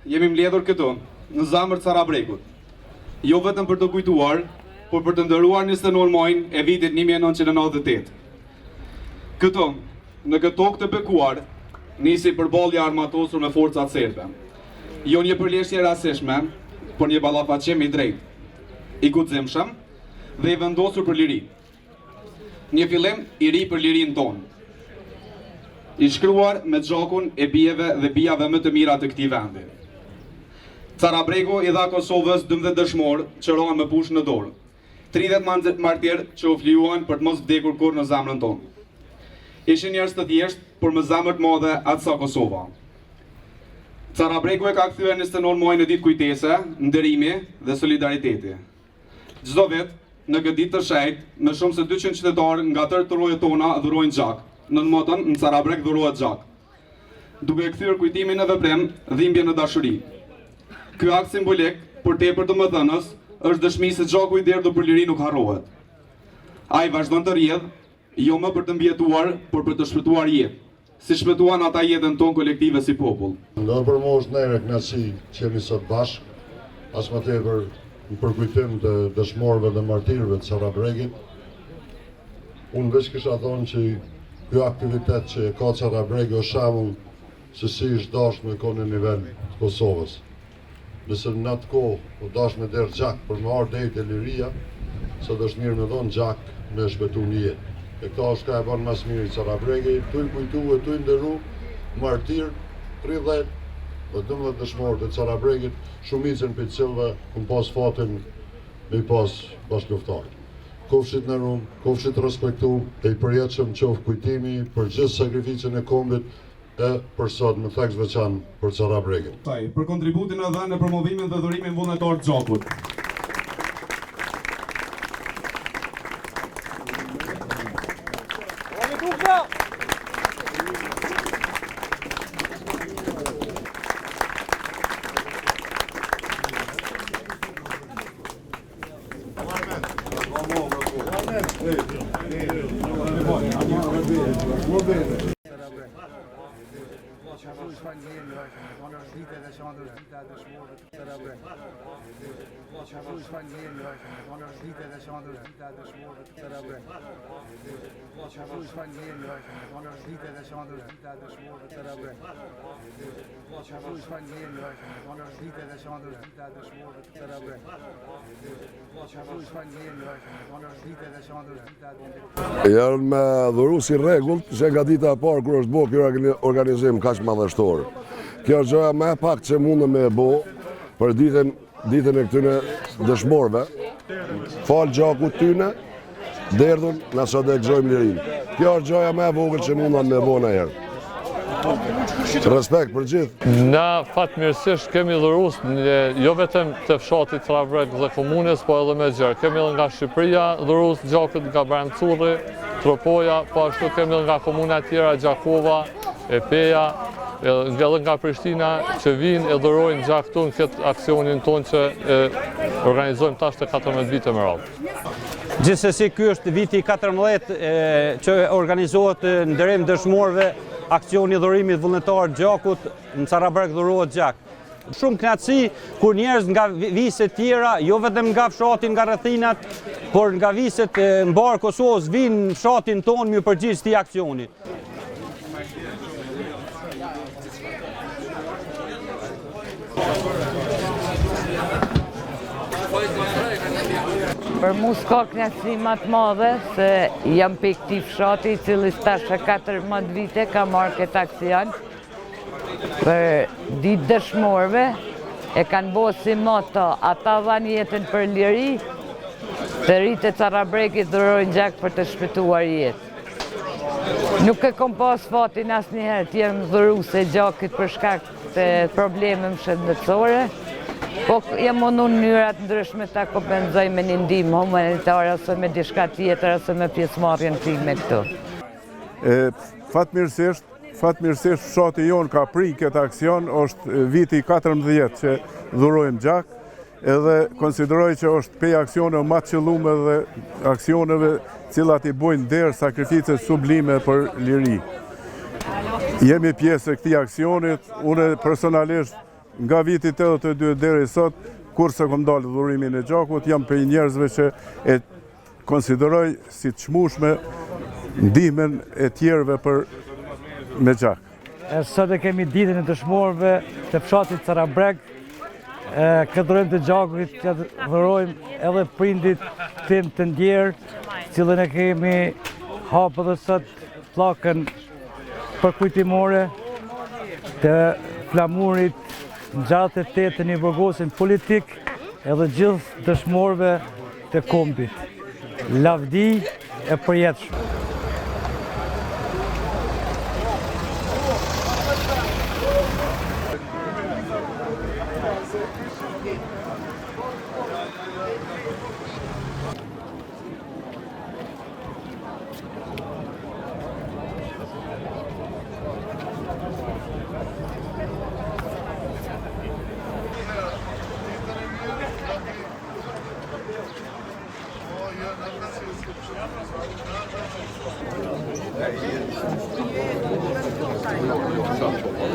jemi mbledhur këtu, në zamër të Sarabrekut. Jo vetëm për të kujtuar, por për të ndëruar 29 muajin e vitit 1998. Këtu, në këtë tokë të bekuar, nisi përballja armatosur me forcat serbe. Jo një përleshje rastishme, por një ballafaqim i drejtë, i guximshëm dhe i vendosur për liri. Një fillim i ri për lirinë tonë, i shkruar me gjakun e bijeve dhe bijave më të mira të këtij vendi. Sarabreku i dha Kosovës 12 dëshmorë që rohen me pushë në dorë, 30 martirë që u flijuan për të mos vdekur kurrë në zemrën tonë. Ishin njerëz të thjeshtë, por me zemër të mëdha atësa Kosova. Sarabreku e ka kthyer 29 muaj në ditë kujtese, nderimi dhe solidariteti. Çdo vit, në këtë ditë të shejtë, më shumë se 200 qytetarë nga tërë rrojet tona dhurojnë gjak. Në motën në Sarabrek dhurohet gjak, duke kthyer kujtimin në veprim, dhimbje në dashuri. Ky akt simbolik, por tepër domethënës, është dëshmi se gjaku i derdhur për liri nuk harrohet. Ai vazhdon të rrjedh, jo më për të mbjetuar, por për të shpëtuar jetë, si shpëtuan ata jetën tonë kolektive si popull. Do për mua është neve kënaqësi që jemi sot bashkë, as më tepër në përkujtim të dëshmorëve dhe martirëve të Sarabrekit. Unë veç kisha thonë që ky aktivitet që ka Sarabreki është shembull se si është dashur me konë në nivel të Kosovës. Nëse në atë kohë u dash me derë gjak për me ardhur deri te liria, sot është mirë me dhënë gjak me shpëtu një jetë. E këta është ka e banë mas mirë i Sarabreki, tu i kujtu e tu i ndëru martir 30 dhe 12 dëshmorë të Sarabrekit, shumicën për cilëve këm pas fatin me i pas bashkëluftarë. Kofshit në rumë, kofshit respektu, e i përjetëshëm qofë kujtimi për gjithë sakrificën e kombit e për sot më theks veçan për Sarabrekin. Për kontributin e dhënë në promovimin dhe dhurimin vullnetar të gjakut. Janë me dhuru si rregullt që nga dita e parë kur është bo kjo organizim kaq madhështor. Kjo është gjëja më e pak që mundëm me bo për ditën e këtyne dëshmorëve. Falë gjakut tyne, derdhun na sot e gëzojmë lirin. Kjo është gjëja më e vogël që mundëm me bo në herë. Respekt për gjithë. Na fatmirësisht kemi dhurus jo vetëm të fshatit Sarabrek dhe komunës, po edhe me gjerë. Kemi edhe nga Shqipëria dhurus gjakët nga Brancurri, Tropoja, po ashtu kemi edhe nga komuna tjera, Gjakova, Epeja, edhe nga Prishtina që vinë e dhurojnë gjak tonë këtë aksionin tonë që organizojmë tash të 14 vite më radhë. Gjithsesi, ky është viti 14 që organizohet nderim dëshmorëve aksioni dhurimit vullnetar gjakut në Sarabrek dhurohet gjak. Shumë kënaqësi kur njerëz nga viset tjera, jo vetëm nga fshati nga rrethinat, por nga viset mbar Kosovës vinë në fshatin tonë me përgjigjë këtij aksioni. Për mu s'ka kënaqësi më të madhe se jam pe këtij fshati i cili tash 14 vite ka marrë këtë aksion për ditë dëshmorëve, e kanë bërë si moto, ata dhanë jetën për liri, të rritë e Sarabrekit dhurojnë gjak për të shpëtuar jetë. Nuk e kom pas fatin asnjëherë të jem dhuruese gjakit për shkak të problemeve shëndetësore. Po jam mundu në mënyrat ndryshme ta kompenzoj me një ndihmë humanitare ose me diçka tjetër ose me pjesëmarrjen time këtu. Fatmirësisht fshati jon ka prirë këtë aksion, është viti 14 që dhurojmë gjak, edhe konsideroj që është pej aksione më të qëllume dhe aksioneve cilat i bojnë derë sakrifice sublime për liri. Jemi pjesë e këtij aksionit, unë personalisht nga viti 82 deri sot, kur se kom dalë dhurimin e gjakut, jam për njerëzve që e konsideroj si të çmueshme ndihmën e tjerëve me gjak. Sot e kemi ditën e dëshmorëve të fshatit Carabreg. Këtë dhurojmë të gjakut, këtë dhurojmë edhe prindit tim të ndjerë, cilën e kemi hapë dhe sot pllakën përkujtimore të flamurit në 68 i burgosin politik edhe gjithë dëshmorëve të kombit. Lavdi e përjetshme.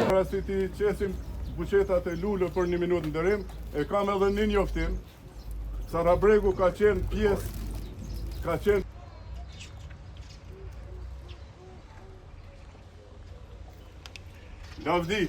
Para si ti qesim buqetat e lule për 1 minutë ndërim, e kam edhe një njoftim. Carabregu ka qenë pjesë, ka qenë Lavdi.